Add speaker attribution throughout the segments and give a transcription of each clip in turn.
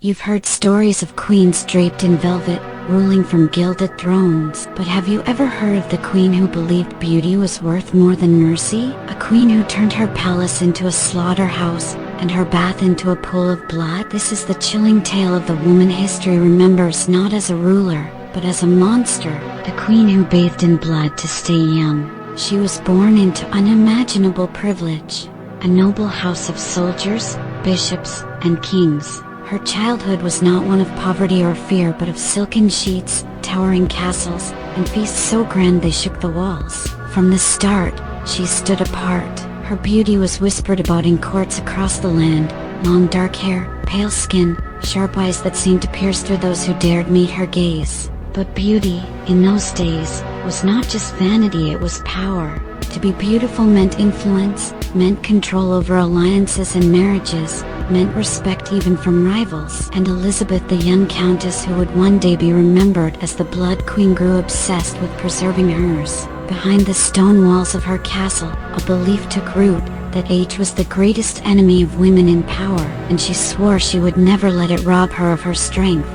Speaker 1: You've heard stories of queens draped in velvet, ruling from gilded thrones, but have you ever heard of the queen who believed beauty was worth more than mercy? A queen who turned her palace into a slaughterhouse, and her bath into a pool of blood? This is the chilling tale of the woman history remembers not as a ruler, but as a monster, the queen who bathed in blood to stay young. She was born into unimaginable privilege, a noble house of soldiers, bishops, and kings. Her childhood was not one of poverty or fear but of silken sheets, towering castles, and feasts so grand they shook the walls. From the start, she stood apart. Her beauty was whispered about in courts across the land, long dark hair, pale skin, sharp eyes that seemed to pierce through those who dared meet her gaze. But beauty, in those days, was not just vanity, it was power. To be beautiful meant influence, meant control over alliances and marriages, meant respect even from rivals. And Elizabeth, the young countess who would one day be remembered as the Blood Queen, grew obsessed with preserving hers. Behind the stone walls of her castle, a belief took root that age was the greatest enemy of women in power, and she swore she would never let it rob her of her strength.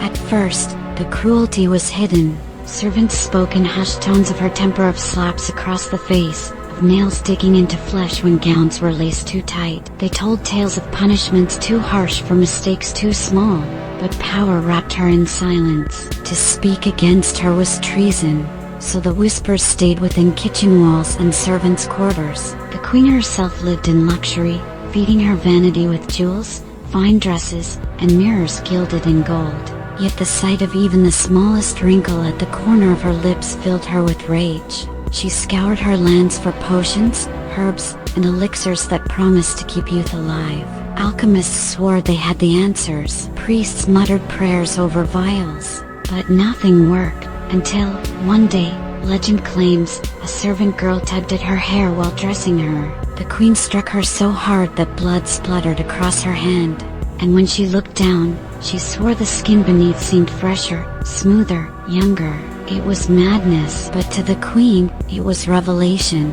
Speaker 1: At first, the cruelty was hidden. Servants spoke in hushed tones of her temper, of slaps across the face, of nails digging into flesh when gowns were laced too tight. They told tales of punishments too harsh for mistakes too small, but power wrapped her in silence. To speak against her was treason, so the whispers stayed within kitchen walls and servants' quarters. The queen herself lived in luxury, feeding her vanity with jewels, fine dresses, and mirrors gilded in gold. Yet the sight of even the smallest wrinkle at the corner of her lips filled her with rage. She scoured her lands for potions, herbs, and elixirs that promised to keep youth alive. Alchemists swore they had the answers. Priests muttered prayers over vials. But nothing worked, until, one day, legend claims, a servant girl tugged at her hair while dressing her. The queen struck her so hard that blood spluttered across her hand. And when she looked down, she swore the skin beneath seemed fresher, smoother, younger. It was madness, but to the queen, it was revelation.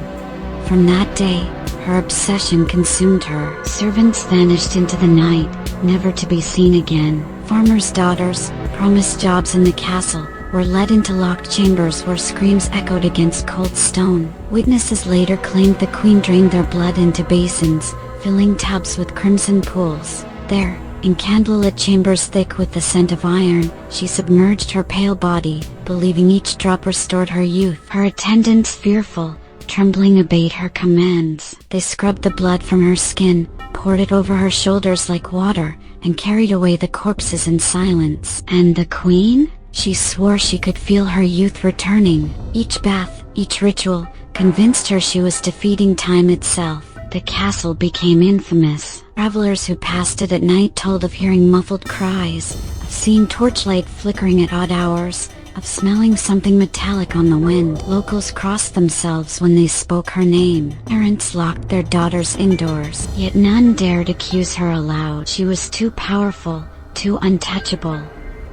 Speaker 1: From that day, her obsession consumed her. Servants vanished into the night, never to be seen again. Farmers' daughters, promised jobs in the castle, were led into locked chambers where screams echoed against cold stone. Witnesses later claimed the queen drained their blood into basins, filling tubs with crimson pools. There, in candlelit chambers thick with the scent of iron, she submerged her pale body, believing each drop restored her youth. Her attendants, fearful, trembling, obeyed her commands. They scrubbed the blood from her skin, poured it over her shoulders like water, and carried away the corpses in silence. And the queen? She swore she could feel her youth returning. Each bath, each ritual, convinced her she was defeating time itself. The castle became infamous. Travelers who passed it at night told of hearing muffled cries, of seeing torchlight flickering at odd hours, of smelling something metallic on the wind. Locals crossed themselves when they spoke her name. Parents locked their daughters indoors, yet none dared accuse her aloud. She was too powerful, too untouchable.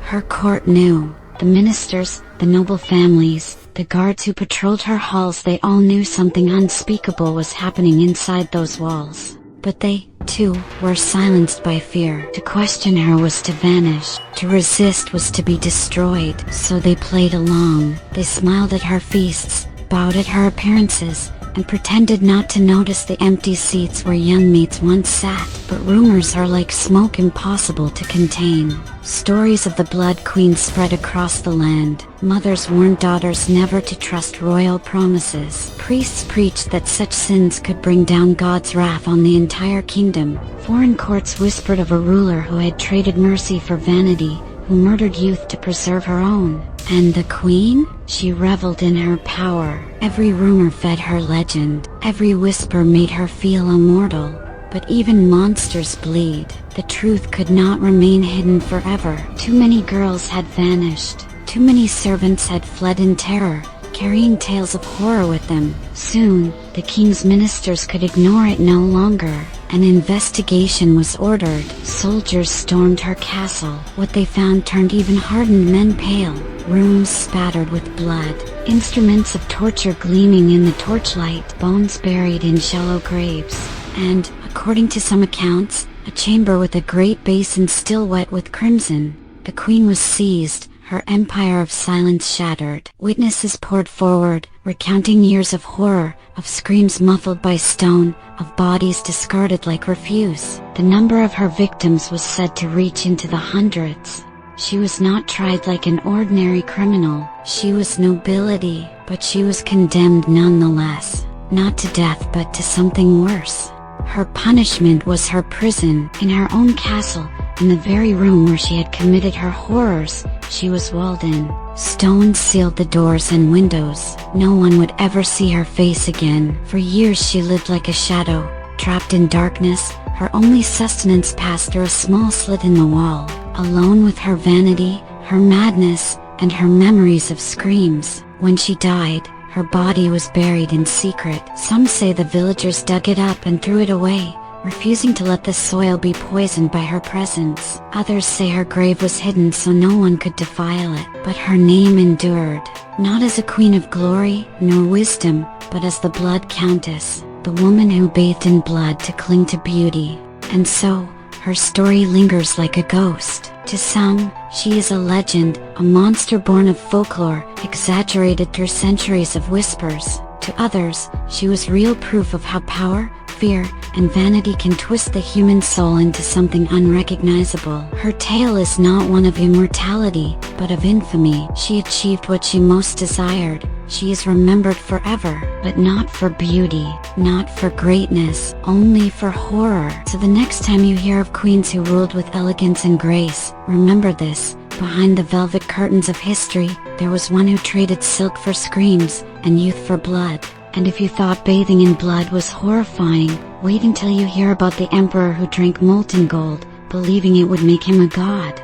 Speaker 1: Her court knew. The ministers, the noble families, the guards who patrolled her halls, they all knew something unspeakable was happening inside those walls. But they, too, were silenced by fear. To question her was to vanish. To resist was to be destroyed. So they played along. They smiled at her feasts, bowed at her appearances, and pretended not to notice the empty seats where young mates once sat. But rumors are like smoke, impossible to contain. Stories of the Blood Queen spread across the land. Mothers warned daughters never to trust royal promises. Priests preached that such sins could bring down God's wrath on the entire kingdom. Foreign courts whispered of a ruler who had traded mercy for vanity, who murdered youth to preserve her own. And the queen? She reveled in her power. Every rumor fed her legend. Every whisper made her feel immortal. But even monsters bleed. The truth could not remain hidden forever. Too many girls had vanished. Too many servants had fled in terror, carrying tales of horror with them. Soon, the king's ministers could ignore it no longer. An investigation was ordered. Soldiers stormed her castle. What they found turned even hardened men pale. Rooms spattered with blood. Instruments of torture gleaming in the torchlight. Bones buried in shallow graves. And, according to some accounts, a chamber with a great basin still wet with crimson. The queen was seized, her empire of silence shattered. Witnesses poured forward, recounting years of horror, of screams muffled by stone, of bodies discarded like refuse. The number of her victims was said to reach into the hundreds. She was not tried like an ordinary criminal. She was nobility, but she was condemned nonetheless. Not to death but to something worse. Her punishment was her prison, in her own castle, in the very room where she had committed her horrors. She was walled in. Stones sealed the doors and windows. No one would ever see her face again. For years she lived like a shadow, trapped in darkness, her only sustenance passed through a small slit in the wall, alone with her vanity, her madness, and her memories of screams. When she died, her body was buried in secret. Some say the villagers dug it up and threw it away, refusing to let the soil be poisoned by her presence. Others say her grave was hidden so no one could defile it. But her name endured, not as a queen of glory, nor wisdom, but as the Blood Countess, the woman who bathed in blood to cling to beauty. And so, her story lingers like a ghost. To some, she is a legend, a monster born of folklore, exaggerated through centuries of whispers. To others, she was real proof of how power, fear, and vanity can twist the human soul into something unrecognizable. Her tale is not one of immortality, but of infamy. She achieved what she most desired. She is remembered forever, but not for beauty, not for greatness, only for horror. So the next time you hear of queens who ruled with elegance and grace, remember this: behind the velvet curtains of history, there was one who traded silk for screams, and youth for blood. And if you thought bathing in blood was horrifying, wait until you hear about the emperor who drank molten gold, believing it would make him a god.